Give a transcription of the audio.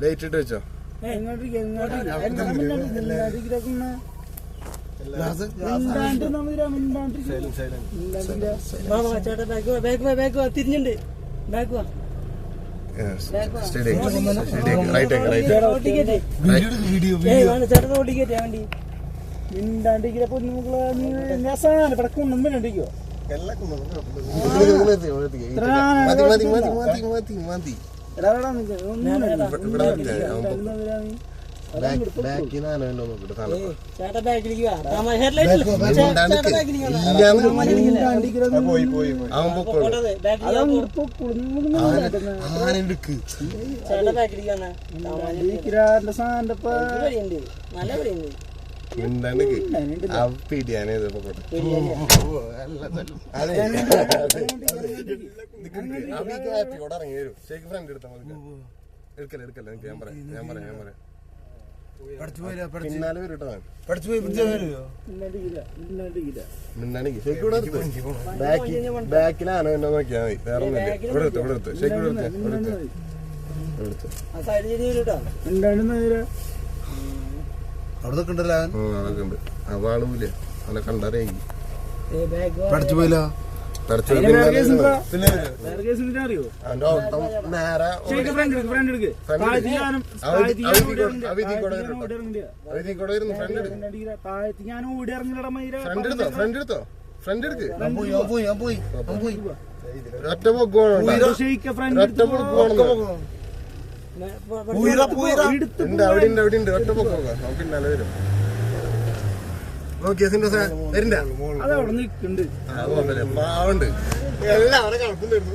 Light ഇട്ട് വെച്ചോ തിരിഞ്ഞുണ്ട് back വാ ചേട്ടൻ ഓടിക്കട്ടെ വണ്ടി മിണ്ടാണ്ടിരിക്കോ പടക്കൊന്നും മിണ്ടാണ്ടിരിക്കോ ചേട്ടാ ബാക്കിലേക്ക് എടുക്കല്ലേ ഞാൻ പറയാം ബാക്കിലാണ് എന്നെ നോക്കിയാ മതി വേറെ ഒന്നുമില്ല ഇവിടെ എടുത്ത് ശരിക്കും അവിടെ നിൽക്കണ്ടല്ലോ അതൊക്കെ ഉണ്ട് അവളൂല്ലേ അവനെ കണ്ടറിയാം പഠിച്ചു പോയില്ല ഒറ്റ പൊക്കോണുണ്ട് അവിടെ ഉണ്ട് ഒറ്റ പൊക്കോ പിന്നാലെ വരും വരണ്ട പാവുണ്ട് എല്ലാം അവിടെ കളപ്പുണ്ടായിരുന്നു.